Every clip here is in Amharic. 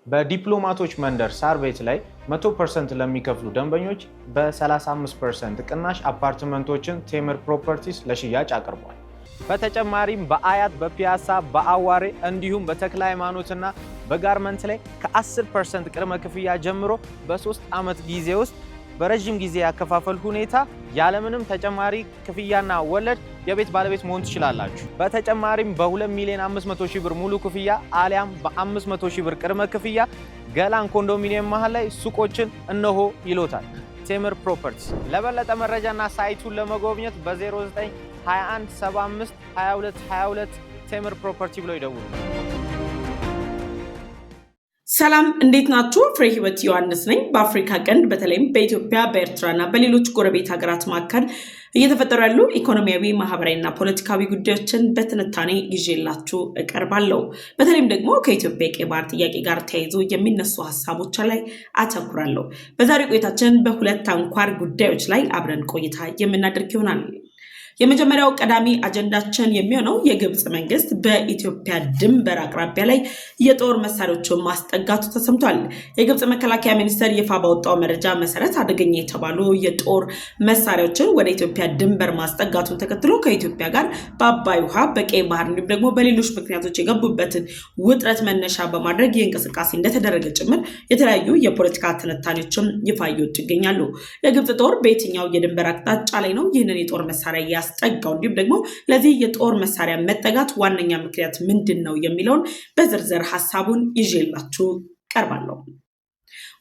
በዲፕሎማቶች መንደር ሳር ቤት ላይ 100% ለሚከፍሉ ደንበኞች በ35% ቅናሽ አፓርትመንቶችን ቴምር ፕሮፐርቲስ ለሽያጭ አቅርቧል። በተጨማሪም በአያት፣ በፒያሳ፣ በአዋሬ እንዲሁም በተክለ ሃይማኖትና በጋርመንት ላይ ከ10% ቅድመ ክፍያ ጀምሮ በ3 ዓመት ጊዜ ውስጥ በረጅም ጊዜ ያከፋፈል ሁኔታ ያለምንም ተጨማሪ ክፍያና ወለድ የቤት ባለቤት መሆን ትችላላችሁ። በተጨማሪም በ2,500,000 ብር ሙሉ ክፍያ አሊያም በ500,000 ብር ቅድመ ክፍያ ገላን ኮንዶሚኒየም መሃል ላይ ሱቆችን እነሆ ይሎታል ቴምር ፕሮፐርቲስ። ለበለጠ መረጃና ሳይቱን ለመጎብኘት በ0921 75 22 22 ቴምር ፕሮፐርቲ ብለው ይደውሉ። ሰላም እንዴት ናችሁ? ፍሬ ህይወት ዮሐንስ ነኝ። በአፍሪካ ቀንድ በተለይም በኢትዮጵያ በኤርትራና በሌሎች ጎረቤት ሀገራት መካከል እየተፈጠሩ ያሉ ኢኮኖሚያዊ፣ ማህበራዊና ፖለቲካዊ ጉዳዮችን በትንታኔ ይዤላችሁ እቀርባለሁ። በተለይም ደግሞ ከኢትዮጵያ የቀይ ባህር ጥያቄ ጋር ተያይዞ የሚነሱ ሀሳቦች ላይ አተኩራለሁ። በዛሬው ቆይታችን በሁለት አንኳር ጉዳዮች ላይ አብረን ቆይታ የምናደርግ ይሆናል። የመጀመሪያው ቀዳሚ አጀንዳችን የሚሆነው የግብጽ መንግስት በኢትዮጵያ ድንበር አቅራቢያ ላይ የጦር መሳሪያዎችን ማስጠጋቱ ተሰምቷል። የግብጽ መከላከያ ሚኒስቴር ይፋ ባወጣው መረጃ መሰረት አደገኛ የተባሉ የጦር መሳሪያዎችን ወደ ኢትዮጵያ ድንበር ማስጠጋቱን ተከትሎ ከኢትዮጵያ ጋር በአባይ ውሃ፣ በቀይ ባህር እንዲሁም ደግሞ በሌሎች ምክንያቶች የገቡበትን ውጥረት መነሻ በማድረግ ይህ እንቅስቃሴ እንደተደረገ ጭምር የተለያዩ የፖለቲካ ትንታኔዎችም ይፋ እየወጡ ይገኛሉ። የግብጽ ጦር በየትኛው የድንበር አቅጣጫ ላይ ነው ይህንን የጦር መሳሪያ ያስጠጋው? እንዲሁም ደግሞ ለዚህ የጦር መሳሪያ መጠጋት ዋነኛ ምክንያት ምንድን ነው የሚለውን በዝርዝር ሀሳቡን ይዤላችሁ ቀርባለሁ።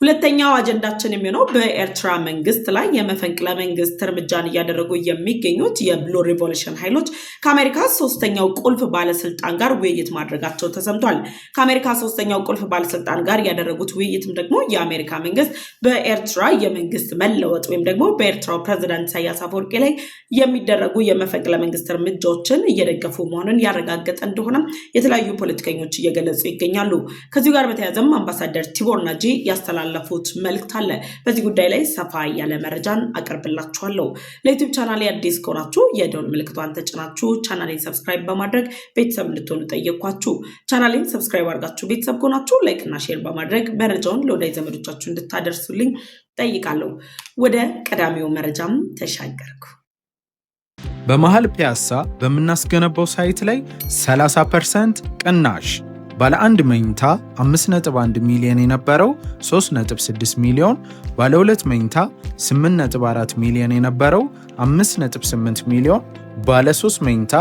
ሁለተኛው አጀንዳችን የሚሆነው በኤርትራ መንግስት ላይ የመፈንቅለ መንግስት እርምጃን እያደረጉ የሚገኙት የብሉ ሪቮሉሽን ኃይሎች ከአሜሪካ ሶስተኛው ቁልፍ ባለስልጣን ጋር ውይይት ማድረጋቸው ተሰምቷል። ከአሜሪካ ሶስተኛው ቁልፍ ባለስልጣን ጋር ያደረጉት ውይይትም ደግሞ የአሜሪካ መንግስት በኤርትራ የመንግስት መለወጥ ወይም ደግሞ በኤርትራው ፕሬዝዳንት ኢሳያስ አፈወርቂ ላይ የሚደረጉ የመፈንቅለ መንግስት እርምጃዎችን እየደገፉ መሆኑን ያረጋገጠ እንደሆነ የተለያዩ ፖለቲከኞች እየገለጹ ይገኛሉ። ከዚሁ ጋር በተያያዘም አምባሳደር ቲቦር ናጂ ያስተላለፉት መልእክት አለ። በዚህ ጉዳይ ላይ ሰፋ ያለ መረጃን አቀርብላችኋለሁ። ለዩቲዩብ ቻናሌ አዲስ ከሆናችሁ የደወል ምልክቷን ተጭናችሁ ቻናሌን ሰብስክራይብ በማድረግ ቤተሰብ እንድትሆኑ ጠየቅኳችሁ። ቻናሌን ሰብስክራይብ አድርጋችሁ ቤተሰብ ከሆናችሁ ላይክ እና ሼር በማድረግ መረጃውን ለወዳጅ ዘመዶቻችሁ እንድታደርሱልኝ ጠይቃለሁ። ወደ ቀዳሚው መረጃም ተሻገርኩ። በመሃል ፒያሳ በምናስገነባው ሳይት ላይ 30% ቅናሽ ባለ 1 መኝታ 5.1 ሚሊዮን የነበረው 3.6 ሚሊዮን፣ ባለ 2 መኝታ 8.4 ሚሊዮን የነበረው 5.8 ሚሊዮን፣ ባለ 3 መኝታ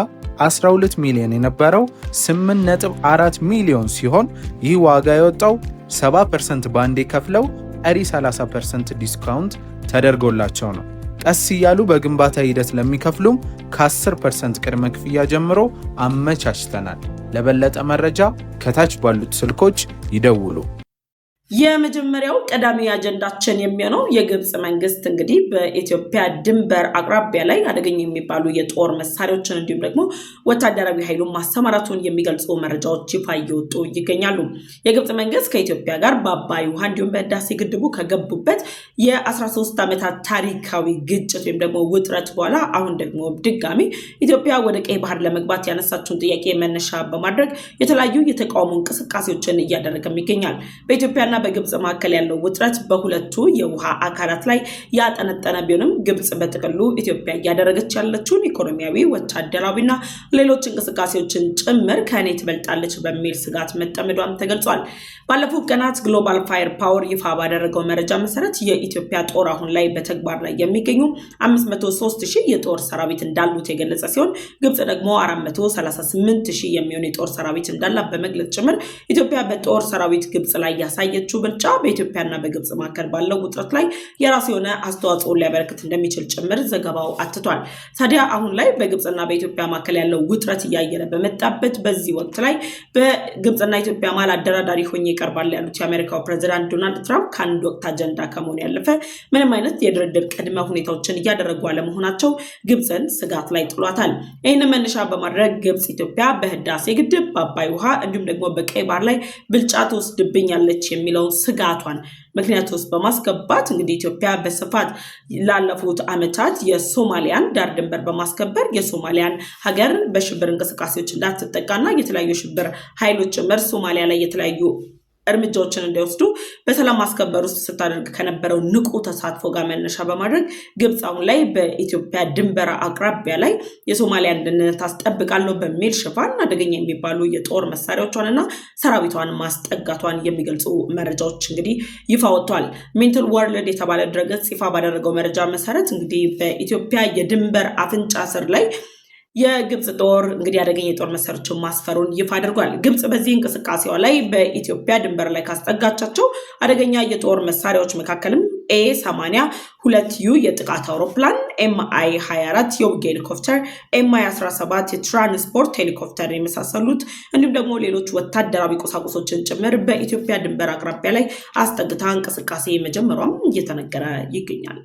12 ሚሊዮን የነበረው 8.4 ሚሊዮን ሲሆን ይህ ዋጋ የወጣው 70% ባንዴ ከፍለው ቀሪ 30% ዲስካውንት ተደርጎላቸው ነው። ቀስ እያሉ በግንባታ ሂደት ለሚከፍሉም ከ10% ቅድመ ክፍያ ጀምሮ አመቻችተናል። ለበለጠ መረጃ ከታች ባሉት ስልኮች ይደውሉ። የመጀመሪያው ቀዳሚ አጀንዳችን የሚሆነው የግብጽ መንግስት እንግዲህ በኢትዮጵያ ድንበር አቅራቢያ ላይ አደገኛ የሚባሉ የጦር መሳሪያዎችን እንዲሁም ደግሞ ወታደራዊ ኃይሉን ማሰማራቱን የሚገልጹ መረጃዎች ይፋ እየወጡ ይገኛሉ። የግብጽ መንግስት ከኢትዮጵያ ጋር በአባይ ውሃ እንዲሁም በህዳሴ ግድቡ ከገቡበት የ13 ዓመታት ታሪካዊ ግጭት ወይም ደግሞ ውጥረት በኋላ አሁን ደግሞ ድጋሚ ኢትዮጵያ ወደ ቀይ ባህር ለመግባት ያነሳችውን ጥያቄ መነሻ በማድረግ የተለያዩ የተቃውሞ እንቅስቃሴዎችን እያደረገም ይገኛል። በኢትዮጵያና በግብጽ መካከል ያለው ውጥረት በሁለቱ የውሃ አካላት ላይ ያጠነጠነ ቢሆንም ግብጽ በጥቅሉ ኢትዮጵያ እያደረገች ያለችውን ኢኮኖሚያዊ፣ ወታደራዊና ሌሎች እንቅስቃሴዎችን ጭምር ከኔ ትበልጣለች በሚል ስጋት መጠመዷም ተገልጿል። ባለፉት ቀናት ግሎባል ፋየር ፓወር ይፋ ባደረገው መረጃ መሰረት የኢትዮጵያ ጦር አሁን ላይ በተግባር ላይ የሚገኙ 503,000 የጦር ሰራዊት እንዳሉት የገለጸ ሲሆን ግብጽ ደግሞ 438,000 የሚሆን የጦር ሰራዊት እንዳላት በመግለጽ ጭምር ኢትዮጵያ በጦር ሰራዊት ግብጽ ላይ ያሳየችው ብልጫ በኢትዮጵያና በግብጽ መካከል ባለው ውጥረት ላይ የራሱ የሆነ አስተዋጽኦ ሊያበረክት እንደሚችል ጭምር ዘገባው አትቷል። ታዲያ አሁን ላይ በግብጽና በኢትዮጵያ መካከል ያለው ውጥረት እያየለ በመጣበት በዚህ ወቅት ላይ በግብጽና ኢትዮጵያ መሃል አደራዳሪ ሆኜ ይቀርባል ያሉት የአሜሪካው ፕሬዝዳንት ዶናልድ ትራምፕ ከአንድ ወቅት አጀንዳ ከመሆን ያለፈ ምንም አይነት የድርድር ቅድመ ሁኔታዎችን እያደረጉ አለመሆናቸው ግብጽን ስጋት ላይ ጥሏታል። ይህንን መነሻ በማድረግ ግብጽ ኢትዮጵያ በህዳሴ ግድብ፣ በአባይ ውሃ እንዲሁም ደግሞ በቀይ ባህር ላይ ብልጫ ትወስድብኛለች የሚለው ስጋቷን ምክንያት ውስጥ በማስገባት እንግዲህ ኢትዮጵያ በስፋት ላለፉት ዓመታት የሶማሊያን ዳር ድንበር በማስከበር የሶማሊያን ሀገር በሽብር እንቅስቃሴዎች እንዳትጠቃና የተለያዩ ሽብር ኃይሎች ጭምር ሶማሊያ ላይ የተለያዩ እርምጃዎችን እንዲወስዱ በሰላም ማስከበር ውስጥ ስታደርግ ከነበረው ንቁ ተሳትፎ ጋር መነሻ በማድረግ ግብጽ አሁን ላይ በኢትዮጵያ ድንበር አቅራቢያ ላይ የሶማሊያ አንድነት አስጠብቃለሁ በሚል ሽፋን አደገኛ የሚባሉ የጦር መሳሪያዎቿንና ሰራዊቷን ማስጠጋቷን የሚገልጹ መረጃዎች እንግዲህ ይፋ ወጥቷል። ሜንታል ወርልድ የተባለ ድረገጽ ይፋ ባደረገው መረጃ መሰረት እንግዲህ በኢትዮጵያ የድንበር አፍንጫ ስር ላይ የግብጽ ጦር እንግዲህ አደገኛ የጦር መሳሪያዎችን ማስፈሩን ይፋ አድርጓል። ግብጽ በዚህ እንቅስቃሴዋ ላይ በኢትዮጵያ ድንበር ላይ ካስጠጋቻቸው አደገኛ የጦር መሳሪያዎች መካከልም A82U የጥቃት አውሮፕላን፣ MI24 የውጊያ ሄሊኮፕተር፣ MI17 የትራንስፖርት ሄሊኮፕተር የመሳሰሉት እንዲሁም ደግሞ ሌሎች ወታደራዊ ቁሳቁሶችን ጭምር በኢትዮጵያ ድንበር አቅራቢያ ላይ አስጠግታ እንቅስቃሴ መጀመሯም እየተነገረ ይገኛል።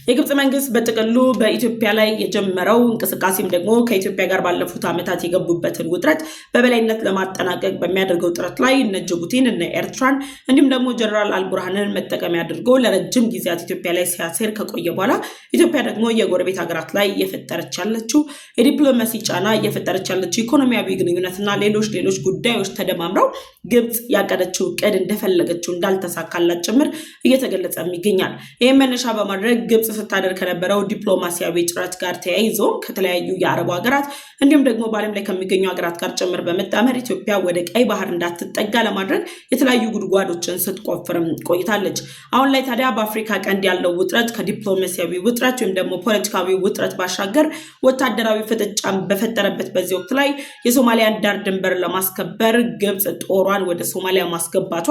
የግብጽ መንግስት በጥቅሉ በኢትዮጵያ ላይ የጀመረው እንቅስቃሴም ደግሞ ከኢትዮጵያ ጋር ባለፉት ዓመታት የገቡበትን ውጥረት በበላይነት ለማጠናቀቅ በሚያደርገው ጥረት ላይ እነ ጅቡቲን እነ ኤርትራን እንዲሁም ደግሞ ጀነራል አልቡርሃንን መጠቀሚያ አድርጎ ለረጅም ጊዜያት ኢትዮጵያ ላይ ሲያሴር ከቆየ በኋላ ኢትዮጵያ ደግሞ የጎረቤት ሀገራት ላይ እየፈጠረች ያለችው የዲፕሎማሲ ጫና እየፈጠረች ያለችው ኢኮኖሚያዊ ግንኙነትና ሌሎች ጉዳዮች ተደማምረው ግብጽ ያቀደችው እቅድ እንደፈለገችው እንዳልተሳካላት ጭምር እየተገለጸም ይገኛል። ይህም መነሻ በማድረግ ግብጽ ስታደርግ ከነበረው ዲፕሎማሲያዊ ጥረት ጋር ተያይዞ ከተለያዩ የአረብ ሀገራት እንዲሁም ደግሞ በዓለም ላይ ከሚገኙ ሀገራት ጋር ጭምር በመጣመር ኢትዮጵያ ወደ ቀይ ባህር እንዳትጠጋ ለማድረግ የተለያዩ ጉድጓዶችን ስትቆፍርም ቆይታለች። አሁን ላይ ታዲያ በአፍሪካ ቀንድ ያለው ውጥረት ከዲፕሎማሲያዊ ውጥረት ወይም ደግሞ ፖለቲካዊ ውጥረት ባሻገር ወታደራዊ ፍጥጫን በፈጠረበት በዚህ ወቅት ላይ የሶማሊያን ዳር ድንበር ለማስከበር ግብጽ ጦሯን ወደ ሶማሊያ ማስገባቷ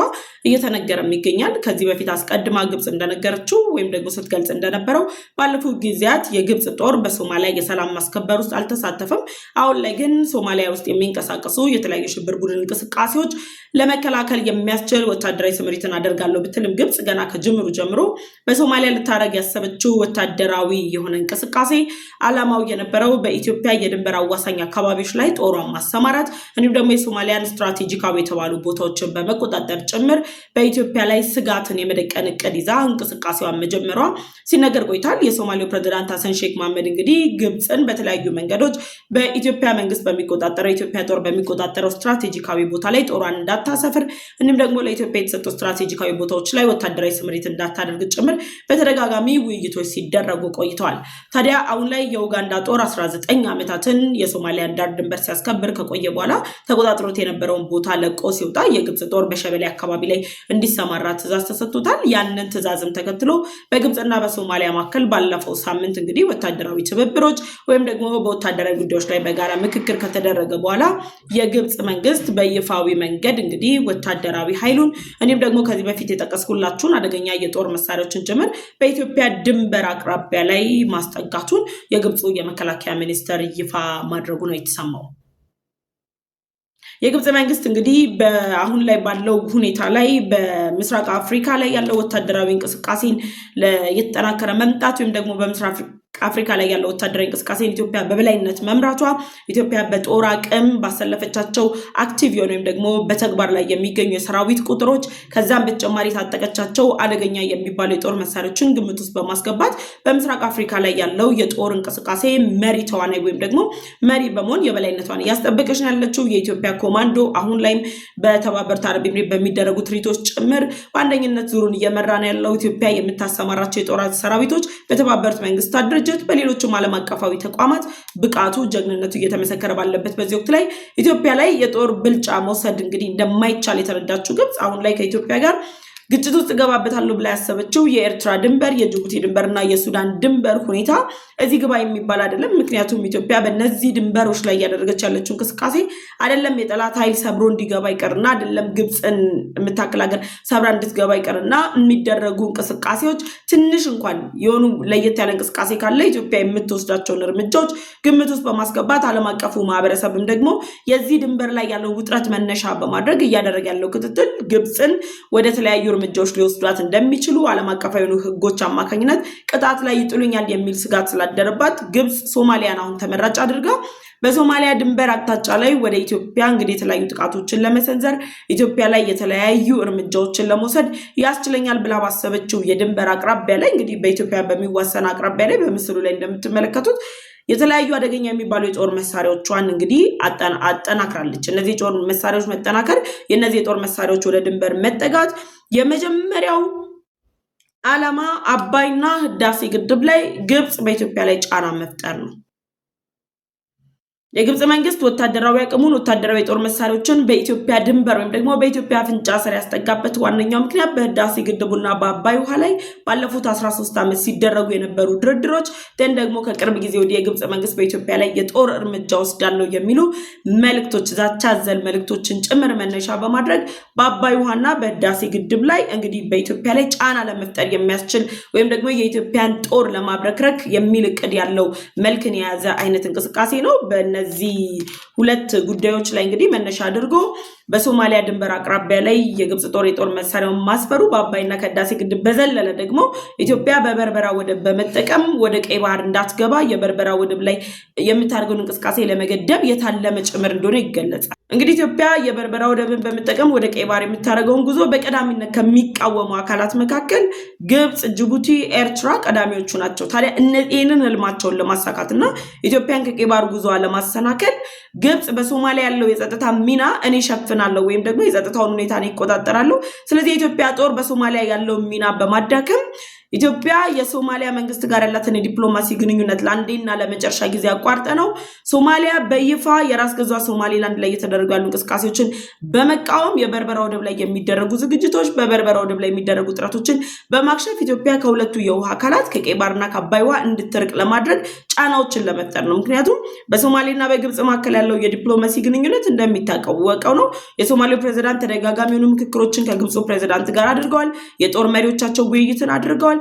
እየተነገረም ይገኛል። ከዚህ በፊት አስቀድማ ግብጽ እንደነገረችው ወይም ደግሞ ስትገልጽ እንደነበረው ባለፉት ጊዜያት የግብጽ ጦር በሶማሊያ የሰላም ማስከበር ውስጥ አልተሳተፈም። አሁን ላይ ግን ሶማሊያ ውስጥ የሚንቀሳቀሱ የተለያዩ ሽብር ቡድን እንቅስቃሴዎች ለመከላከል የሚያስችል ወታደራዊ ስምሪትን አደርጋለሁ ብትልም ግብጽ ገና ከጅምሩ ጀምሮ በሶማሊያ ልታረግ ያሰበችው ወታደራዊ የሆነ እንቅስቃሴ ዓላማው የነበረው በኢትዮጵያ የድንበር አዋሳኝ አካባቢዎች ላይ ጦሯን ማሰማራት እንዲሁም ደግሞ የሶማሊያን ስትራቴጂካዊ የተባሉ ቦታዎችን በመቆጣጠር ጭምር በኢትዮጵያ ላይ ስጋትን የመደቀን እቅድ ይዛ እንቅስቃሴዋን መጀመሯ ሲነገር ቆይቷል። የሶማሌው ፕሬዝዳንት ሐሰን ሼክ መሐመድ እንግዲህ ግብጽን በተለያዩ መንገዶች በኢትዮጵያ መንግስት በሚቆጣጠረው ኢትዮጵያ ጦር በሚቆጣጠረው ስትራቴጂካዊ ቦታ ላይ ጦሯን እንዳታሰፍር እንዲሁም ደግሞ ለኢትዮጵያ የተሰጡ ስትራቴጂካዊ ቦታዎች ላይ ወታደራዊ ስምሪት እንዳታደርግ ጭምር በተደጋጋሚ ውይይቶች ሲደረጉ ቆይተዋል። ታዲያ አሁን ላይ የኡጋንዳ ጦር 19 ዓመታትን የሶማሊያን ዳር ድንበር ሲያስከብር ከቆየ በኋላ ተቆጣጥሮት የነበረውን ቦታ ለቆ ሲወጣ የግብጽ ጦር በሸበሌ አካባቢ ላይ እንዲሰማራ ትዕዛዝ ተሰጥቶታል። ያንን ትዕዛዝም ተከትሎ በግብጽና በሶማሊያ መካከል ባለፈው ሳምንት እንግዲህ ወታደራዊ ትብብሮች ወይም ደግሞ በወታደራዊ ጉዳዮች ላይ በጋራ ምክክር ከተደረገ በኋላ የግብጽ መንግስት በይፋዊ መንገድ እንግዲህ ወታደራዊ ኃይሉን እንዲሁም ደግሞ ከዚህ በፊት የጠቀስኩላችሁን አደገኛ የጦር መሳሪያዎችን ጭምር በኢትዮጵያ ድንበር አቅራቢያ ላይ ማስጠጋቱን የግብፁ የመከላከያ ሚኒስተር ይፋ ማድረጉ ነው የተሰማው። የግብጽ መንግስት እንግዲህ በአሁን ላይ ባለው ሁኔታ ላይ በምስራቅ አፍሪካ ላይ ያለው ወታደራዊ እንቅስቃሴን የተጠናከረ መምጣት ወይም ደግሞ በምስራቅ አፍሪካ ላይ ያለው ወታደራዊ እንቅስቃሴ ኢትዮጵያ በበላይነት መምራቷ ኢትዮጵያ በጦር አቅም ባሰለፈቻቸው አክቲቭ የሆነ ወይም ደግሞ በተግባር ላይ የሚገኙ የሰራዊት ቁጥሮች ከዛም በተጨማሪ ታጠቀቻቸው አደገኛ የሚባሉ የጦር መሳሪያዎችን ግምት ውስጥ በማስገባት በምስራቅ አፍሪካ ላይ ያለው የጦር እንቅስቃሴ መሪ ተዋናይ ወይም ደግሞ መሪ በመሆን የበላይነቷን እያስጠበቀች ነው ያለችው። የኢትዮጵያ ኮማንዶ አሁን ላይም በተባበሩት አረብ ኤሚሬት በሚደረጉ ትርኢቶች ጭምር በአንደኝነት ዙሩን እየመራ ነው ያለው። ኢትዮጵያ የምታሰማራቸው የጦር ሰራዊቶች በተባበሩት መንግስታት ድርጅት በሌሎችም ዓለም አቀፋዊ ተቋማት ብቃቱ ጀግንነቱ እየተመሰከረ ባለበት በዚህ ወቅት ላይ ኢትዮጵያ ላይ የጦር ብልጫ መውሰድ እንግዲህ እንደማይቻል የተረዳችው ግብጽ አሁን ላይ ከኢትዮጵያ ጋር ግጭት ውስጥ ገባበታለሁ ብላ ያሰበችው የኤርትራ ድንበር፣ የጅቡቲ ድንበርና የሱዳን ድንበር ሁኔታ እዚህ ግባ የሚባል አይደለም። ምክንያቱም ኢትዮጵያ በእነዚህ ድንበሮች ላይ እያደረገች ያለችው እንቅስቃሴ አይደለም የጠላት ኃይል ሰብሮ እንዲገባ ይቀርና አይደለም ግብጽን የምታክል ሀገር ሰብራ እንድትገባ ይቀርና የሚደረጉ እንቅስቃሴዎች ትንሽ እንኳን የሆኑ ለየት ያለ እንቅስቃሴ ካለ ኢትዮጵያ የምትወስዳቸውን እርምጃዎች ግምት ውስጥ በማስገባት ዓለም አቀፉ ማህበረሰብም ደግሞ የዚህ ድንበር ላይ ያለው ውጥረት መነሻ በማድረግ እያደረገ ያለው ክትትል ግብጽን ወደ ተለያዩ እርምጃዎች ሊወስዷት እንደሚችሉ ዓለም አቀፋዊ ህጎች አማካኝነት ቅጣት ላይ ይጥሉኛል የሚል ስጋት ስላደረባት ግብጽ ሶማሊያን አሁን ተመራጭ አድርጋ በሶማሊያ ድንበር አቅጣጫ ላይ ወደ ኢትዮጵያ እንግዲህ የተለያዩ ጥቃቶችን ለመሰንዘር ኢትዮጵያ ላይ የተለያዩ እርምጃዎችን ለመውሰድ ያስችለኛል ብላ ባሰበችው የድንበር አቅራቢያ ላይ እንግዲህ በኢትዮጵያ በሚዋሰን አቅራቢያ ላይ በምስሉ ላይ እንደምትመለከቱት የተለያዩ አደገኛ የሚባሉ የጦር መሳሪያዎቿን እንግዲህ አጠናክራለች። እነዚህ የጦር መሳሪያዎች መጠናከር፣ የነዚህ የጦር መሳሪያዎች ወደ ድንበር መጠጋት የመጀመሪያው ዓላማ አባይና ህዳሴ ግድብ ላይ ግብጽ በኢትዮጵያ ላይ ጫና መፍጠር ነው። የግብጽ መንግስት ወታደራዊ አቅሙን ወታደራዊ የጦር መሳሪያዎችን በኢትዮጵያ ድንበር ወይም ደግሞ በኢትዮጵያ አፍንጫ ስር ያስጠጋበት ዋነኛው ምክንያት በህዳሴ ግድቡና በአባይ ውሃ ላይ ባለፉት 13 ዓመት ሲደረጉ የነበሩ ድርድሮች ደግሞ ከቅርብ ጊዜ ወዲህ የግብጽ መንግስት በኢትዮጵያ ላይ የጦር እርምጃ ወስዳለው የሚሉ መልእክቶች ዛቻ አዘል መልእክቶችን ጭምር መነሻ በማድረግ በአባይ ውሃና በህዳሴ ግድብ ላይ እንግዲህ በኢትዮጵያ ላይ ጫና ለመፍጠር የሚያስችል ወይም ደግሞ የኢትዮጵያን ጦር ለማብረክረክ የሚል እቅድ ያለው መልክን የያዘ አይነት እንቅስቃሴ ነው። በእነዚህ ሁለት ጉዳዮች ላይ እንግዲህ መነሻ አድርጎ በሶማሊያ ድንበር አቅራቢያ ላይ የግብጽ ጦር የጦር መሳሪያውን ማስፈሩ በአባይና ከህዳሴ ግድብ በዘለለ ደግሞ ኢትዮጵያ በበርበራ ወደብ በመጠቀም ወደ ቀይ ባህር እንዳትገባ የበርበራ ወደብ ላይ የምታደርገውን እንቅስቃሴ ለመገደብ የታለመ ጭምር እንደሆነ ይገለጻል። እንግዲህ ኢትዮጵያ የበርበራ ወደብን በመጠቀም ወደ ቀይ ባህር የምታደርገውን ጉዞ በቀዳሚነት ከሚቃወሙ አካላት መካከል ግብጽ፣ ጅቡቲ፣ ኤርትራ ቀዳሚዎቹ ናቸው። ታዲያ ይህንን ህልማቸውን ለማሳካትና ኢትዮጵያን ከቀይ ባህር ጉዞ ለማሰናከል ግብጽ በሶማሊያ ያለው የጸጥታ ሚና እኔ ሸፍናለሁ ወይም ደግሞ የጸጥታውን ሁኔታ እኔ እቆጣጠራለሁ፣ ስለዚህ የኢትዮጵያ ጦር በሶማሊያ ያለው ሚና በማዳከም ኢትዮጵያ የሶማሊያ መንግስት ጋር ያላትን የዲፕሎማሲ ግንኙነት ለአንዴና ለመጨረሻ ጊዜ አቋርጠ ነው ሶማሊያ በይፋ የራስ ገዟ ሶማሌላንድ ላይ የተደረጉ ያሉ እንቅስቃሴዎችን በመቃወም የበርበራ ወደብ ላይ የሚደረጉ ዝግጅቶች በበርበራ ወደብ ላይ የሚደረጉ ጥረቶችን በማክሸፍ ኢትዮጵያ ከሁለቱ የውሃ አካላት ከቀይ ባህርና ከአባይ ውሃ እንድትርቅ ለማድረግ ጫናዎችን ለመፍጠር ነው። ምክንያቱም በሶማሌና በግብጽ መካከል ያለው የዲፕሎማሲ ግንኙነት እንደሚታወቀው ነው። የሶማሌው ፕሬዝዳንት ተደጋጋሚ የሆኑ ምክክሮችን ከግብጹ ፕሬዝዳንት ጋር አድርገዋል። የጦር መሪዎቻቸው ውይይትን አድርገዋል።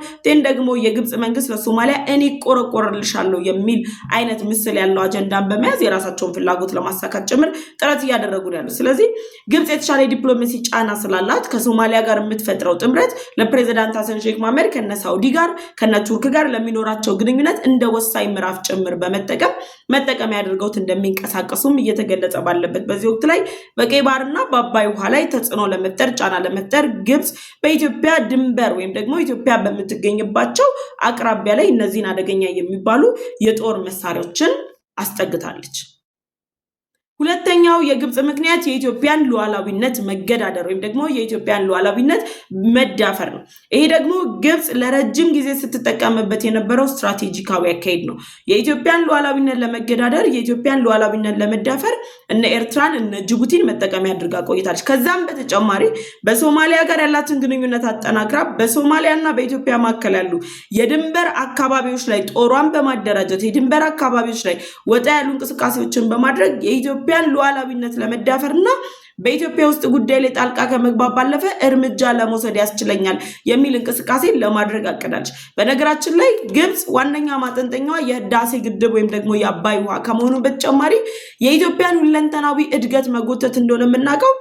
ደግሞ የግብጽ መንግስት ለሶማሊያ እኔ ቆረቆርልሻለሁ የሚል አይነት ምስል ያለው አጀንዳን በመያዝ የራሳቸውን ፍላጎት ለማሳካት ጭምር ጥረት እያደረጉ ነው ያሉት። ስለዚህ ግብጽ የተሻለ ዲፕሎማሲ ጫና ስላላት ከሶማሊያ ጋር የምትፈጥረው ጥምረት ለፕሬዝዳንት ሐሰን ሼክ መሐመድ ከነ ሳውዲ ጋር ከነ ቱርክ ጋር ለሚኖራቸው ግንኙነት እንደ ወሳኝ ምዕራፍ ጭምር መጠቀም ያደርገውት እንደሚንቀሳቀሱም እየተገለጸ ባለበት በዚህ ወቅት ላይ በቀይ ባህርና በአባይ ውሃ ላይ ተጽዕኖ ለመፍጠር ጫና ለመፍጠር ግብጽ በኢትዮጵያ ድንበር ወይም ደግሞ ኢትዮጵያ በምትገኝባቸው አቅራቢያ ላይ እነዚህን አደገኛ የሚባሉ የጦር መሳሪያዎችን አስጠግታለች። ሁለተኛው የግብጽ ምክንያት የኢትዮጵያን ሉዓላዊነት መገዳደር ወይም ደግሞ የኢትዮጵያን ሉዓላዊነት መዳፈር ነው። ይሄ ደግሞ ግብጽ ለረጅም ጊዜ ስትጠቀምበት የነበረው ስትራቴጂካዊ አካሄድ ነው። የኢትዮጵያን ሉዓላዊነት ለመገዳደር፣ የኢትዮጵያን ሉዓላዊነት ለመዳፈር እነ ኤርትራን እነ ጅቡቲን መጠቀሚያ አድርጋ ቆይታለች። ከዛም በተጨማሪ በሶማሊያ ጋር ያላትን ግንኙነት አጠናክራ በሶማሊያና በኢትዮጵያ መካከል ያሉ የድንበር አካባቢዎች ላይ ጦሯን በማደራጀት የድንበር አካባቢዎች ላይ ወጣ ያሉ እንቅስቃሴዎችን በማድረግ የኢትዮጵያን ሉዓላዊነት ለመዳፈርና በኢትዮጵያ ውስጥ ጉዳይ ላይ ጣልቃ ከመግባት ባለፈ እርምጃ ለመውሰድ ያስችለኛል የሚል እንቅስቃሴ ለማድረግ አቅዳለች። በነገራችን ላይ ግብጽ ዋነኛ ማጠንጠኛዋ የህዳሴ ግድብ ወይም ደግሞ የአባይ ውሃ ከመሆኑ በተጨማሪ የኢትዮጵያን ሁለንተናዊ እድገት መጎተት እንደሆነ የምናውቀው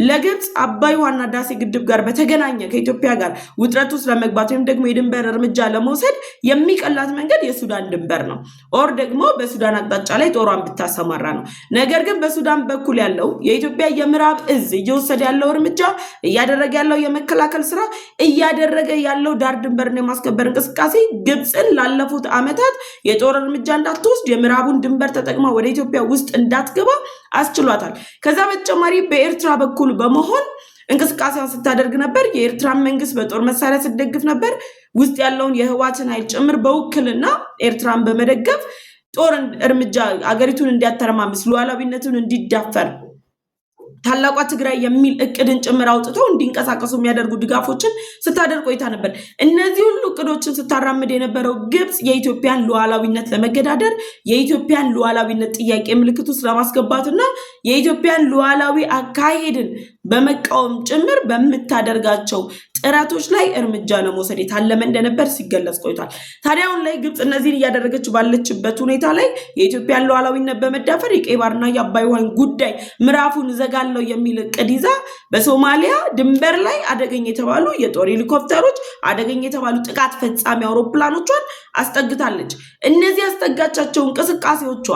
ለግብጽ አባይ ውሃና ህዳሴ ግድብ ጋር በተገናኘ ከኢትዮጵያ ጋር ውጥረት ውስጥ ለመግባት ወይም ደግሞ የድንበር እርምጃ ለመውሰድ የሚቀላት መንገድ የሱዳን ድንበር ነው። ኦር ደግሞ በሱዳን አቅጣጫ ላይ ጦሯን ብታሰማራ ነው። ነገር ግን በሱዳን በኩል ያለው የኢትዮጵያ የምዕራብ እዝ እየወሰደ ያለው እርምጃ እያደረገ ያለው የመከላከል ስራ እያደረገ ያለው ዳር ድንበርን የማስከበር እንቅስቃሴ ግብጽን ላለፉት ዓመታት የጦር እርምጃ እንዳትወስድ የምዕራቡን ድንበር ተጠቅማ ወደ ኢትዮጵያ ውስጥ እንዳትገባ አስችሏታል። ከዛ በተጨማሪ በኤርትራ በኩል በመሆን እንቅስቃሴውን ስታደርግ ነበር። የኤርትራን መንግስት በጦር መሳሪያ ስትደግፍ ነበር። ውስጥ ያለውን የህወሓትን ኃይል ጭምር በውክልና ኤርትራን በመደገፍ ጦር እርምጃ አገሪቱን እንዲያተረማምስ ሉዓላዊነቱን እንዲዳፈር ታላቋ ትግራይ የሚል እቅድን ጭምር አውጥተው እንዲንቀሳቀሱ የሚያደርጉ ድጋፎችን ስታደርግ ቆይታ ነበር። እነዚህ ሁሉ እቅዶችን ስታራምድ የነበረው ግብጽ የኢትዮጵያን ሉዓላዊነት ለመገዳደር የኢትዮጵያን ሉዓላዊነት ጥያቄ ምልክት ውስጥ ለማስገባትና የኢትዮጵያን ሉዓላዊ አካሄድን በመቃወም ጭምር በምታደርጋቸው ጥረቶች ላይ እርምጃ ለመውሰድ የታለመ እንደነበር ሲገለጽ ቆይቷል። ታዲያ አሁን ላይ ግብጽ እነዚህን እያደረገች ባለችበት ሁኔታ ላይ የኢትዮጵያን ሉዓላዊነት በመዳፈር የቀይ ባህርና የአባይ ውሃን ጉዳይ ምዕራፉን ዘጋለው የሚል እቅድ ይዛ በሶማሊያ ድንበር ላይ አደገኛ የተባሉ የጦር ሄሊኮፕተሮች፣ አደገኛ የተባሉ ጥቃት ፈጻሚ አውሮፕላኖቿን አስጠግታለች። እነዚህ ያስጠጋቻቸው እንቅስቃሴዎቿ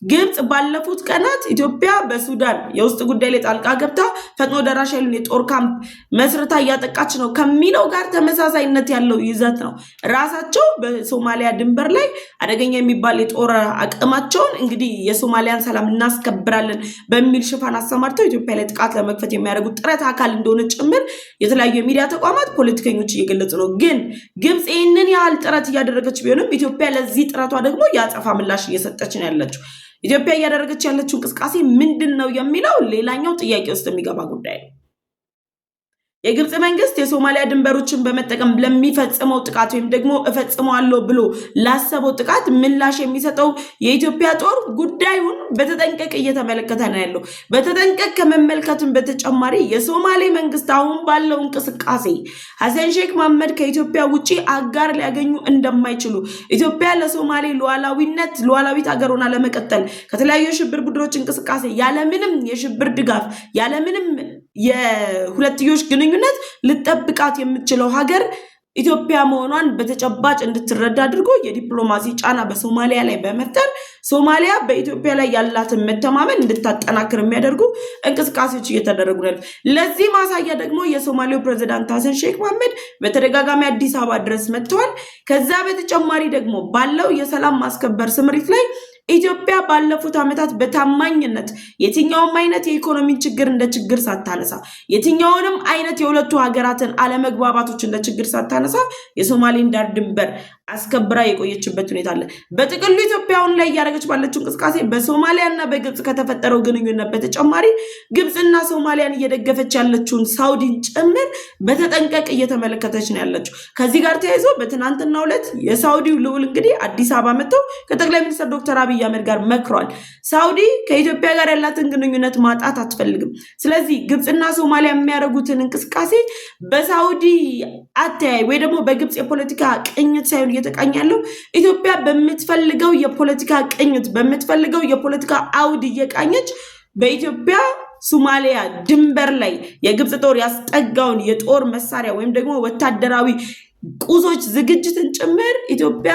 ግብጽ ባለፉት ቀናት ኢትዮጵያ በሱዳን የውስጥ ጉዳይ ላይ ጣልቃ ገብታ ፈጥኖ ደራሽ ኃይሉን የጦር ካምፕ መስርታ እያጠቃች ነው ነው ከሚለው ጋር ተመሳሳይነት ያለው ይዘት ነው። ራሳቸው በሶማሊያ ድንበር ላይ አደገኛ የሚባል የጦር አቅማቸውን እንግዲህ የሶማሊያን ሰላም እናስከብራለን በሚል ሽፋን አሰማርተው ኢትዮጵያ ላይ ጥቃት ለመክፈት የሚያደርጉት ጥረት አካል እንደሆነ ጭምር የተለያዩ የሚዲያ ተቋማት ፖለቲከኞች እየገለጹ ነው። ግን ግብጽ ይህንን ያህል ጥረት እያደረገች ቢሆንም ኢትዮጵያ ለዚህ ጥረቷ ደግሞ ያጸፋ ምላሽ እየሰጠች ነው ያለችው። ኢትዮጵያ እያደረገች ያለችው እንቅስቃሴ ምንድን ነው የሚለው ሌላኛው ጥያቄ ውስጥ የሚገባ ጉዳይ ነው። የግብጽ መንግስት የሶማሊያ ድንበሮችን በመጠቀም ለሚፈጽመው ጥቃት ወይም ደግሞ እፈጽመዋለሁ ብሎ ላሰበው ጥቃት ምላሽ የሚሰጠው የኢትዮጵያ ጦር ጉዳዩን በተጠንቀቅ እየተመለከተ ነው ያለው። በተጠንቀቅ ከመመልከትም በተጨማሪ የሶማሌ መንግስት አሁን ባለው እንቅስቃሴ ሐሰን ሼክ መሐመድ ከኢትዮጵያ ውጪ አጋር ሊያገኙ እንደማይችሉ፣ ኢትዮጵያ ለሶማሌ ሉዓላዊት ሀገር ሆና ለመቀጠል ከተለያዩ የሽብር ቡድኖች እንቅስቃሴ ያለምንም የሽብር ድጋፍ ያለምንም የሁለትዮሽ ግንኙነት ልጠብቃት የምትችለው ሀገር ኢትዮጵያ መሆኗን በተጨባጭ እንድትረዳ አድርጎ የዲፕሎማሲ ጫና በሶማሊያ ላይ በመፍጠር ሶማሊያ በኢትዮጵያ ላይ ያላትን መተማመን እንድታጠናክር የሚያደርጉ እንቅስቃሴዎች እየተደረጉ ነው። ለዚህ ማሳያ ደግሞ የሶማሌው ፕሬዝዳንት ሐሰን ሼክ መሐመድ በተደጋጋሚ አዲስ አበባ ድረስ መጥተዋል። ከዛ በተጨማሪ ደግሞ ባለው የሰላም ማስከበር ስምሪት ላይ ኢትዮጵያ ባለፉት ዓመታት በታማኝነት የትኛውም አይነት የኢኮኖሚ ችግር እንደ ችግር ሳታነሳ የትኛውንም አይነት የሁለቱ ሀገራትን አለመግባባቶች እንደ ችግር ሳታነሳ የሶማሌን ዳር ድንበር አስከብራ የቆየችበት ሁኔታ አለ። በጥቅሉ ኢትዮጵያ አሁን ላይ እያደረገች ባለችው እንቅስቃሴ በሶማሊያና በግብጽ ከተፈጠረው ግንኙነት በተጨማሪ ግብጽና ሶማሊያን እየደገፈች ያለችውን ሳውዲን ጭምር በተጠንቀቅ እየተመለከተች ነው ያለችው። ከዚህ ጋር ተያይዞ በትናንትናው ዕለት የሳውዲው ልዑል እንግዲህ አዲስ አበባ መጥተው ከጠቅላይ ሚኒስትር ዶክተር አብይ አህመድ ጋር መክሯል። ሳውዲ ከኢትዮጵያ ጋር ያላትን ግንኙነት ማጣት አትፈልግም። ስለዚህ ግብጽና ሶማሊያ የሚያደርጉትን እንቅስቃሴ በሳውዲ አተያይ ወይ ደግሞ በግብጽ የፖለቲካ ቅኝት ሳይሆን እየተቃኘ ያለው ኢትዮጵያ በምትፈልገው የፖለቲካ ቅኝት በምትፈልገው የፖለቲካ አውድ እየቃኘች በኢትዮጵያ ሶማሊያ ድንበር ላይ የግብጽ ጦር ያስጠጋውን የጦር መሳሪያ ወይም ደግሞ ወታደራዊ ቁሶች ዝግጅትን ጭምር ኢትዮጵያ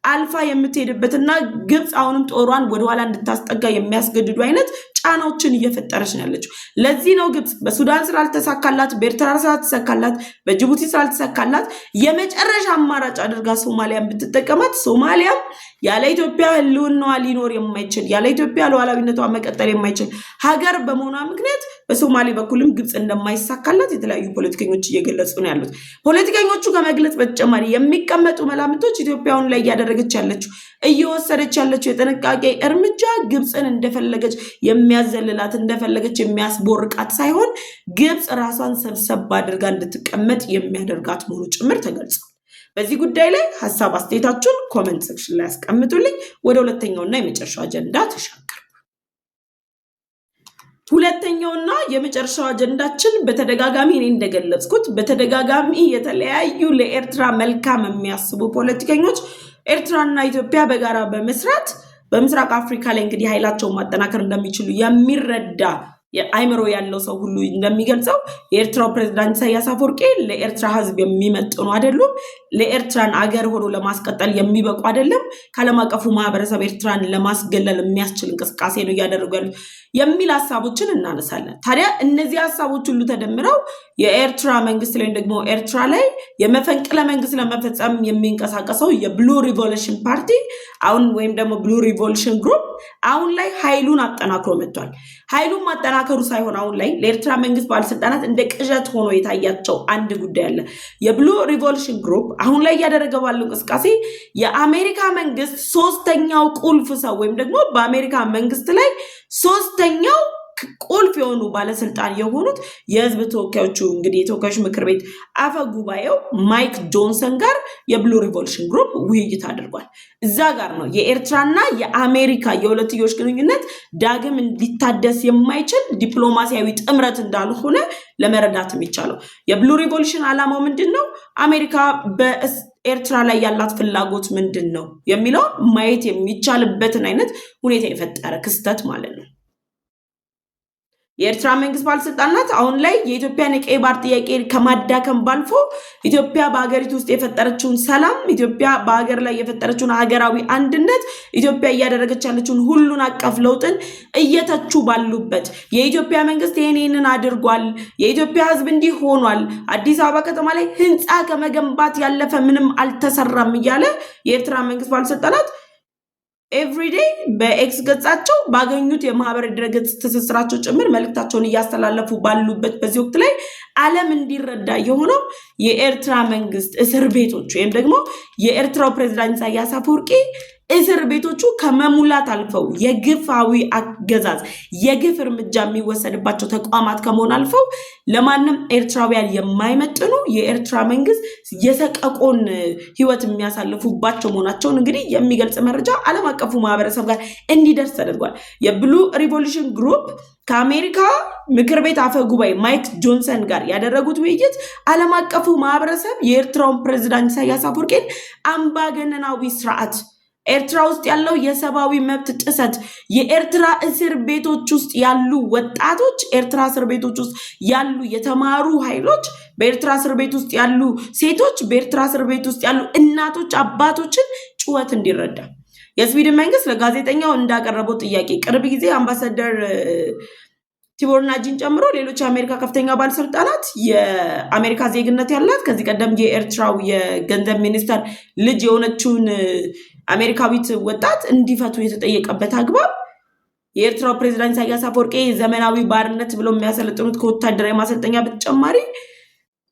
አልፋ የምትሄድበትና ግብጽ አሁንም ጦሯን ወደኋላ እንድታስጠጋ የሚያስገድዱ አይነት ጫናዎችን እየፈጠረች ነው ያለችው። ለዚህ ነው ግብጽ በሱዳን ስላልተሳካላት፣ በኤርትራ ስላልተሳካላት፣ በጅቡቲ ስላልተሳካላት የመጨረሻ አማራጭ አድርጋ ሶማሊያን ብትጠቀማት ሶማሊያም ያለ ኢትዮጵያ ህልውናዋ ሊኖር የማይችል ያለ ኢትዮጵያ ሉዓላዊነቷ መቀጠል የማይችል ሀገር በመሆኗ ምክንያት በሶማሌ በኩልም ግብጽ እንደማይሳካላት የተለያዩ ፖለቲከኞች እየገለጹ ነው ያሉት። ፖለቲከኞቹ ከመግለጽ በተጨማሪ የሚቀመጡ መላምቶች ኢትዮጵያውን ላይ እያደረገች ያለችው እየወሰደች ያለችው የጥንቃቄ እርምጃ ግብጽን እንደፈለገች የሚያዘልላት እንደፈለገች የሚያስቦርቃት ሳይሆን ግብጽ ራሷን ሰብሰብ አድርጋ እንድትቀመጥ የሚያደርጋት መሆኑ ጭምር ተገልጿል። በዚህ ጉዳይ ላይ ሐሳብ አስተያየታችሁን ኮሜንት ሴክሽን ላይ አስቀምጡልኝ። ወደ ሁለተኛውና የመጨረሻው አጀንዳ ተሻገርኩ። ሁለተኛውና የመጨረሻው አጀንዳችን በተደጋጋሚ እኔ እንደገለጽኩት በተደጋጋሚ የተለያዩ ለኤርትራ መልካም የሚያስቡ ፖለቲከኞች ኤርትራና ኢትዮጵያ በጋራ በመስራት በምስራቅ አፍሪካ ላይ እንግዲህ ኃይላቸውን ማጠናከር እንደሚችሉ የሚረዳ የአይምሮ ያለው ሰው ሁሉ እንደሚገልጸው የኤርትራው ፕሬዝዳንት ኢሳያስ አፈወርቂ ለኤርትራ ሕዝብ የሚመጥኑ አይደሉም። ለኤርትራን አገር ሆኖ ለማስቀጠል የሚበቁ አይደለም። ከዓለም አቀፉ ማህበረሰብ ኤርትራን ለማስገለል የሚያስችል እንቅስቃሴ ነው እያደረጉ ያሉት የሚል ሀሳቦችን እናነሳለን። ታዲያ እነዚህ ሀሳቦች ሁሉ ተደምረው የኤርትራ መንግስት ላይ ደግሞ ኤርትራ ላይ የመፈንቅለ መንግስት ለመፈጸም የሚንቀሳቀሰው የብሉ ሪቮሉሽን ፓርቲ አሁን ወይም ደግሞ ብሉ ሪቮሉሽን ግሩፕ አሁን ላይ ኃይሉን አጠናክሮ መጥቷል። ኃይሉን ማጠናከሩ ሳይሆን አሁን ላይ ለኤርትራ መንግስት ባለስልጣናት እንደ ቅዠት ሆኖ የታያቸው አንድ ጉዳይ አለ። የብሉ ሪቮሉሽን ግሩፕ አሁን ላይ እያደረገ ባለው እንቅስቃሴ የአሜሪካ መንግስት ሶስተኛው ቁልፍ ሰው ወይም ደግሞ በአሜሪካ መንግስት ላይ ሶስተኛው ቁልፍ የሆኑ ባለስልጣን የሆኑት የህዝብ ተወካዮቹ እንግዲህ የተወካዮች ምክር ቤት አፈ ጉባኤው ማይክ ጆንሰን ጋር የብሉ ሪቮሉሽን ግሩፕ ውይይት አድርጓል። እዛ ጋር ነው የኤርትራና የአሜሪካ የሁለትዮሽ ግንኙነት ዳግም እንዲታደስ የማይችል ዲፕሎማሲያዊ ጥምረት እንዳልሆነ ለመረዳት የሚቻለው። የብሉ ሪቮሉሽን ዓላማው ምንድን ነው? አሜሪካ በኤርትራ ላይ ያላት ፍላጎት ምንድን ነው የሚለው ማየት የሚቻልበትን አይነት ሁኔታ የፈጠረ ክስተት ማለት ነው። የኤርትራ መንግስት ባለስልጣናት አሁን ላይ የኢትዮጵያን የቀይ ባህር ጥያቄ ከማዳከም ባልፎ ኢትዮጵያ በሀገሪቱ ውስጥ የፈጠረችውን ሰላም፣ ኢትዮጵያ በሀገር ላይ የፈጠረችውን ሀገራዊ አንድነት፣ ኢትዮጵያ እያደረገች ያለችውን ሁሉን አቀፍ ለውጥን እየተቹ ባሉበት የኢትዮጵያ መንግስት ይሄንን አድርጓል፣ የኢትዮጵያ ህዝብ እንዲህ ሆኗል፣ አዲስ አበባ ከተማ ላይ ህንፃ ከመገንባት ያለፈ ምንም አልተሰራም እያለ የኤርትራ መንግስት ባለስልጣናት ኤቭሪዴይ በኤክስ ገጻቸው ባገኙት የማህበራዊ ድረገጽ ትስስራቸው ጭምር መልእክታቸውን እያስተላለፉ ባሉበት በዚህ ወቅት ላይ ዓለም እንዲረዳ የሆነው የኤርትራ መንግስት እስር ቤቶች ወይም ደግሞ የኤርትራው ፕሬዝዳንት ኢሳያስ አፈወርቂ እስር ቤቶቹ ከመሙላት አልፈው የግፋዊ አገዛዝ የግፍ እርምጃ የሚወሰድባቸው ተቋማት ከመሆን አልፈው ለማንም ኤርትራውያን የማይመጥኑ የኤርትራ መንግስት የሰቀቆን ህይወት የሚያሳልፉባቸው መሆናቸውን እንግዲህ የሚገልጽ መረጃ ዓለም አቀፉ ማህበረሰብ ጋር እንዲደርስ ተደርጓል። የብሉ ሪቮሉሽን ግሩፕ ከአሜሪካ ምክር ቤት አፈ ጉባኤ ማይክ ጆንሰን ጋር ያደረጉት ውይይት ዓለም አቀፉ ማህበረሰብ የኤርትራውን ፕሬዝዳንት ኢሳያስ አፈወርቂን አምባገነናዊ ስርዓት፣ ኤርትራ ውስጥ ያለው የሰብአዊ መብት ጥሰት፣ የኤርትራ እስር ቤቶች ውስጥ ያሉ ወጣቶች፣ ኤርትራ እስር ቤቶች ውስጥ ያሉ የተማሩ ኃይሎች፣ በኤርትራ እስር ቤት ውስጥ ያሉ ሴቶች፣ በኤርትራ እስር ቤት ውስጥ ያሉ እናቶች፣ አባቶችን ጩኸት እንዲረዳ የስዊድን መንግስት ለጋዜጠኛው እንዳቀረበው ጥያቄ ቅርብ ጊዜ አምባሳደር ቲቦር ናጂን ጨምሮ ሌሎች የአሜሪካ ከፍተኛ ባለስልጣናት የአሜሪካ ዜግነት ያላት ከዚህ ቀደም የኤርትራው የገንዘብ ሚኒስተር ልጅ የሆነችውን አሜሪካዊት ወጣት እንዲፈቱ የተጠየቀበት አግባብ የኤርትራው ፕሬዝዳንት ኢሳያስ አፈወርቂ ዘመናዊ ባርነት ብለው የሚያሰለጥኑት ከወታደራዊ ማሰልጠኛ በተጨማሪ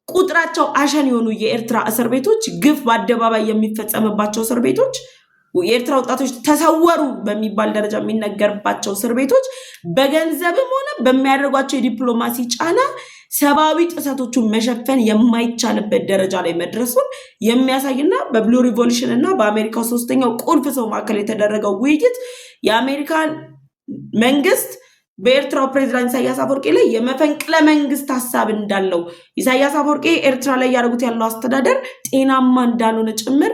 ቁጥራቸው አሸን የሆኑ የኤርትራ እስር ቤቶች፣ ግፍ በአደባባይ የሚፈጸምባቸው እስር ቤቶች፣ የኤርትራ ወጣቶች ተሰወሩ በሚባል ደረጃ የሚነገርባቸው እስር ቤቶች በገንዘብም ሆነ በሚያደርጓቸው የዲፕሎማሲ ጫና ሰብአዊ ጥሰቶቹን መሸፈን የማይቻልበት ደረጃ ላይ መድረሱን የሚያሳይና በብሉ ሪቮሉሽን እና በአሜሪካው ሶስተኛው ቁልፍ ሰው መካከል የተደረገው ውይይት የአሜሪካን መንግስት በኤርትራው ፕሬዝዳንት ኢሳያስ አፈወርቂ ላይ የመፈንቅለ መንግስት ሀሳብ እንዳለው፣ ኢሳያስ አፈወርቂ ኤርትራ ላይ ያደረጉት ያለው አስተዳደር ጤናማ እንዳልሆነ ጭምር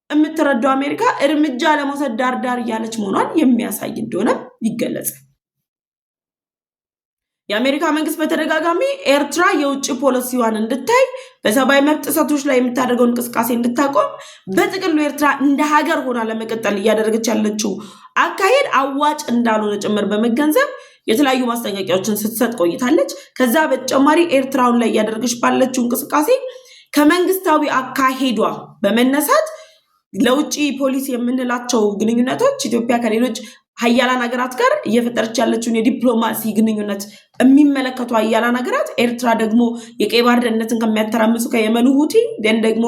የምትረዳው አሜሪካ እርምጃ ለመውሰድ ዳርዳር እያለች መሆኗን የሚያሳይ እንደሆነ ይገለጻል። የአሜሪካ መንግስት በተደጋጋሚ ኤርትራ የውጭ ፖሊሲዋን እንድታይ፣ በሰብአዊ መብት ጥሰቶች ላይ የምታደርገው እንቅስቃሴ እንድታቆም፣ በጥቅሉ ኤርትራ እንደ ሀገር ሆና ለመቀጠል እያደረገች ያለችው አካሄድ አዋጭ እንዳልሆነ ጭምር በመገንዘብ የተለያዩ ማስጠንቀቂያዎችን ስትሰጥ ቆይታለች። ከዛ በተጨማሪ ኤርትራውን ላይ እያደረገች ባለችው እንቅስቃሴ ከመንግስታዊ አካሄዷ በመነሳት ለውጭ ፖሊሲ የምንላቸው ግንኙነቶች ኢትዮጵያ ከሌሎች ሀያላን ሀገራት ጋር እየፈጠረች ያለችውን የዲፕሎማሲ ግንኙነት የሚመለከቱ ሀያላን ሀገራት፣ ኤርትራ ደግሞ የቀይ ባህር ደህንነትን ከሚያተራምሱ ከየመኑ ሁቲ ደን ደግሞ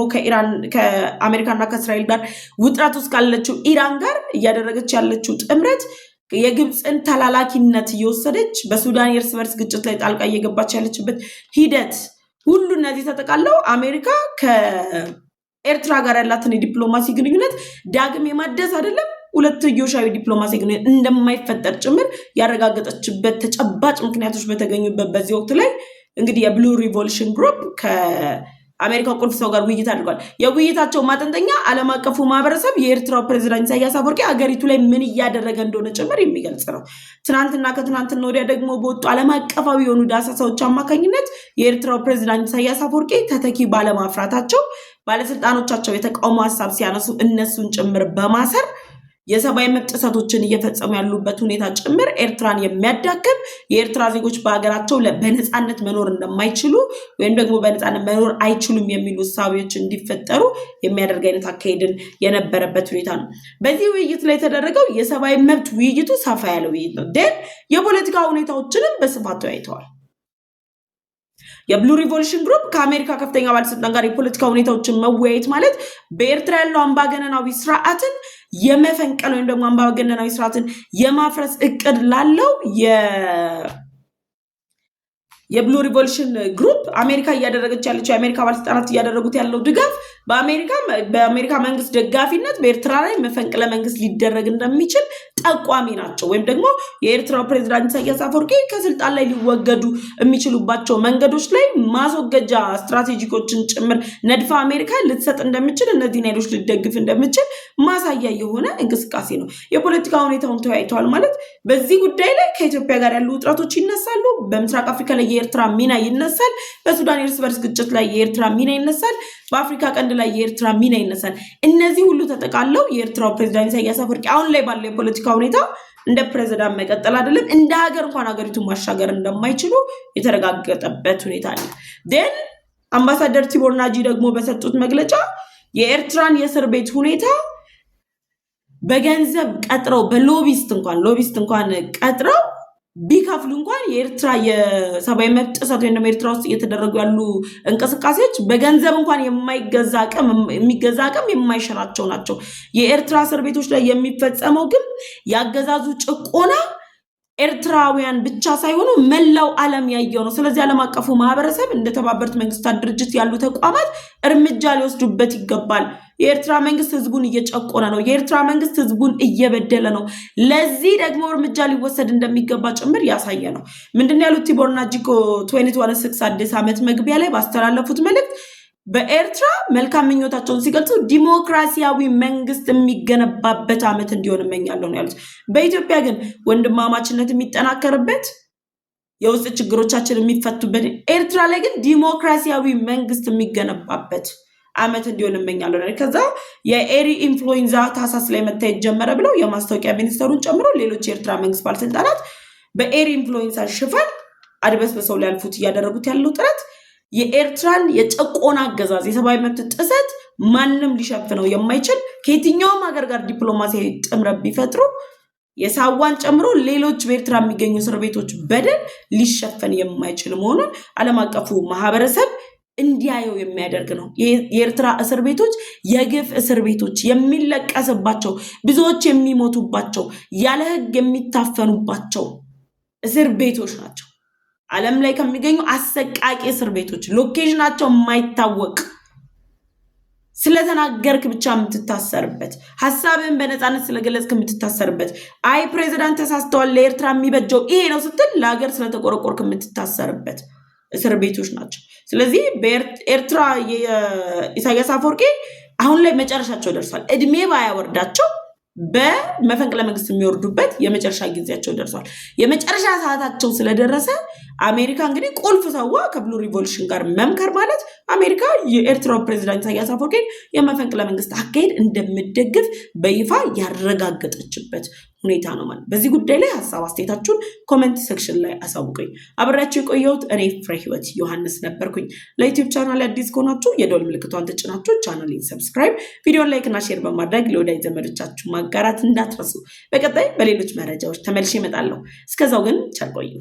ከአሜሪካና ከእስራኤል ጋር ውጥረት ውስጥ ካለችው ኢራን ጋር እያደረገች ያለችው ጥምረት፣ የግብፅን ተላላኪነት እየወሰደች በሱዳን የእርስ በርስ ግጭት ላይ ጣልቃ እየገባች ያለችበት ሂደት ሁሉ እነዚህ ተጠቃለው አሜሪካ ከኤርትራ ጋር ያላትን የዲፕሎማሲ ግንኙነት ዳግም የማደስ አይደለም ሁለትዮሻዊ ዲፕሎማሲ ግንኙነት እንደማይፈጠር ጭምር ያረጋገጠችበት ተጨባጭ ምክንያቶች በተገኙበት በዚህ ወቅት ላይ እንግዲህ የብሉ ሪቮሉሽን ግሩፕ ከአሜሪካ ቁልፍ ሰው ጋር ውይይት አድርጓል። የውይይታቸው ማጠንጠኛ ዓለም አቀፉ ማህበረሰብ የኤርትራው ፕሬዝዳንት ኢሳያስ አፈወርቂ ሀገሪቱ ላይ ምን እያደረገ እንደሆነ ጭምር የሚገልጽ ነው። ትናንትና ከትናንትና ወዲያ ደግሞ በወጡ ዓለም አቀፋዊ የሆኑ ዳሰሳዎች አማካኝነት የኤርትራው ፕሬዝዳንት ኢሳያስ አፈወርቂ ተተኪ ባለማፍራታቸው ባለስልጣኖቻቸው የተቃውሞ ሀሳብ ሲያነሱ እነሱን ጭምር በማሰር የሰብአዊ መብት ጥሰቶችን እየፈጸሙ ያሉበት ሁኔታ ጭምር ኤርትራን የሚያዳክም የኤርትራ ዜጎች በሀገራቸው በነፃነት መኖር እንደማይችሉ ወይም ደግሞ በነፃነት መኖር አይችሉም የሚሉ እሳቤዎች እንዲፈጠሩ የሚያደርግ አይነት አካሄድን የነበረበት ሁኔታ ነው። በዚህ ውይይት ላይ የተደረገው የሰብአዊ መብት ውይይቱ ሰፋ ያለ ውይይት ነው። ደን የፖለቲካ ሁኔታዎችንም በስፋት ተወያይተዋል። የብሉ ሪቮሉሽን ግሩፕ ከአሜሪካ ከፍተኛ ባለስልጣን ጋር የፖለቲካ ሁኔታዎችን መወያየት ማለት በኤርትራ ያለው አምባገነናዊ ስርዓትን የመፈንቀል ወይም ደግሞ አምባገነናዊ ስርዓትን የማፍረስ እቅድ ላለው የብሉ ሪቮሉሽን ግሩፕ አሜሪካ እያደረገች ያለችው የአሜሪካ ባለስልጣናት እያደረጉት ያለው ድጋፍ በአሜሪካ መንግስት ደጋፊነት በኤርትራ ላይ መፈንቅለ መንግስት ሊደረግ እንደሚችል ጠቋሚ ናቸው ወይም ደግሞ የኤርትራው ፕሬዝዳንት ኢሳያስ አፈወርቂ ከስልጣን ላይ ሊወገዱ የሚችሉባቸው መንገዶች ላይ ማስወገጃ ስትራቴጂኮችን ጭምር ነድፋ አሜሪካ ልትሰጥ እንደምችል እነዚህን ኃይሎች ልትደግፍ እንደምችል ማሳያ የሆነ እንቅስቃሴ ነው። የፖለቲካ ሁኔታውን ተወያይተዋል ማለት በዚህ ጉዳይ ላይ ከኢትዮጵያ ጋር ያሉ ውጥረቶች ይነሳሉ። በምስራቅ አፍሪካ ላይ የኤርትራ ሚና ይነሳል። በሱዳን የእርስ በርስ ግጭት ላይ የኤርትራ ሚና ይነሳል። በአፍሪካ ቀንድ ላይ የኤርትራ ሚና ይነሳል። እነዚህ ሁሉ ተጠቃለው የኤርትራው ፕሬዝዳንት ኢሳያስ አፈወርቂ አሁን ላይ ባለው የፖለቲካ ሁኔታ እንደ ፕሬዝዳንት መቀጠል አይደለም እንደ ሀገር እንኳን ሀገሪቱን ማሻገር እንደማይችሉ የተረጋገጠበት ሁኔታ አለ። ደን አምባሳደር ቲቦር ናጂ ደግሞ በሰጡት መግለጫ የኤርትራን የእስር ቤት ሁኔታ በገንዘብ ቀጥረው በሎቢስት እንኳን ቀጥረው ቢከፍሉ እንኳን የኤርትራ የሰብአዊ መብት ጥሰት ወይም ኤርትራ ውስጥ እየተደረጉ ያሉ እንቅስቃሴዎች በገንዘብ እንኳን የሚገዛ አቅም የማይሸራቸው ናቸው። የኤርትራ እስር ቤቶች ላይ የሚፈጸመው ግን ያገዛዙ ጭቆና ኤርትራውያን ብቻ ሳይሆኑ መላው ዓለም ያየው ነው። ስለዚህ ዓለም አቀፉ ማህበረሰብ እንደተባበሩት መንግስታት ድርጅት ያሉ ተቋማት እርምጃ ሊወስዱበት ይገባል። የኤርትራ መንግስት ህዝቡን እየጨቆነ ነው። የኤርትራ መንግስት ህዝቡን እየበደለ ነው። ለዚህ ደግሞ እርምጃ ሊወሰድ እንደሚገባ ጭምር ያሳየ ነው። ምንድነው ያሉት ቲቦር ናጂ 2016 አዲስ ዓመት መግቢያ ላይ ባስተላለፉት መልእክት በኤርትራ መልካም ምኞታቸውን ሲገልጹ ዲሞክራሲያዊ መንግስት የሚገነባበት ዓመት እንዲሆን እመኛለሁ ነው ያሉት። በኢትዮጵያ ግን ወንድማማችነት የሚጠናከርበት የውስጥ ችግሮቻችን የሚፈቱበት፣ ኤርትራ ላይ ግን ዲሞክራሲያዊ መንግስት የሚገነባበት ዓመት እንዲሆን እመኛለሁ ነው። ከዛ የኤሪ ኢንፍሉዌንዛ ታህሳስ ላይ መታየት ጀመረ ብለው የማስታወቂያ ሚኒስተሩን ጨምሮ ሌሎች የኤርትራ መንግስት ባለስልጣናት በኤሪ ኢንፍሉዌንዛ ሽፋን አድበስብሰው ሊያልፉት እያደረጉት ያለው ጥረት የኤርትራን የጨቆና አገዛዝ የሰብአዊ መብት ጥሰት ማንም ሊሸፍነው የማይችል ከየትኛውም ሀገር ጋር ዲፕሎማሲያዊ ጥምረት ቢፈጥሩ የሳዋን ጨምሮ ሌሎች በኤርትራ የሚገኙ እስር ቤቶች በደል ሊሸፈን የማይችል መሆኑን ዓለም አቀፉ ማህበረሰብ እንዲያየው የሚያደርግ ነው። የኤርትራ እስር ቤቶች የግፍ እስር ቤቶች፣ የሚለቀስባቸው፣ ብዙዎች የሚሞቱባቸው፣ ያለ ህግ የሚታፈኑባቸው እስር ቤቶች ናቸው። ዓለም ላይ ከሚገኙ አሰቃቂ እስር ቤቶች ሎኬሽናቸው የማይታወቅ ስለተናገርክ ብቻ የምትታሰርበት፣ ሐሳብን በነፃነት ስለገለጽክ የምትታሰርበት፣ አይ ፕሬዝዳንት ተሳስተዋል ለኤርትራ የሚበጀው ይሄ ነው ስትል ለሀገር ስለተቆረቆርክ የምትታሰርበት እስር ቤቶች ናቸው። ስለዚህ በኤርትራ ኢሳያስ አፈወርቂ አሁን ላይ መጨረሻቸው ደርሷል። እድሜ ባያወርዳቸው በመፈንቅለ መንግስት የሚወርዱበት የመጨረሻ ጊዜያቸው ደርሷል። የመጨረሻ ሰዓታቸው ስለደረሰ አሜሪካ እንግዲህ ቁልፍ ሰዋ ከብሉ ሪቮሉሽን ጋር መምከር ማለት አሜሪካ የኤርትራው ፕሬዝዳንት ኢሳያስ አፈወርቂን የመፈንቅለ መንግስት አካሄድ እንደምትደግፍ በይፋ ያረጋገጠችበት ሁኔታ ነው ማለት። በዚህ ጉዳይ ላይ ሀሳብ አስተያየታችሁን ኮሜንት ሴክሽን ላይ አሳውቁኝ። አብሬያችሁ የቆየሁት እኔ ፍሬ ህይወት ዮሐንስ ነበርኩኝ። ለዩቲዩብ ቻናል አዲስ ከሆናችሁ የደወል ምልክቷን ተጭናችሁ ቻናሌን ሰብስክራይብ፣ ቪዲዮን ላይክ እና ሼር በማድረግ ለወዳጅ ዘመዶቻችሁ ማጋራት እንዳትረሱ። በቀጣይ በሌሎች መረጃዎች ተመልሼ እመጣለሁ። እስከዛው ግን ቸር ቆዩ።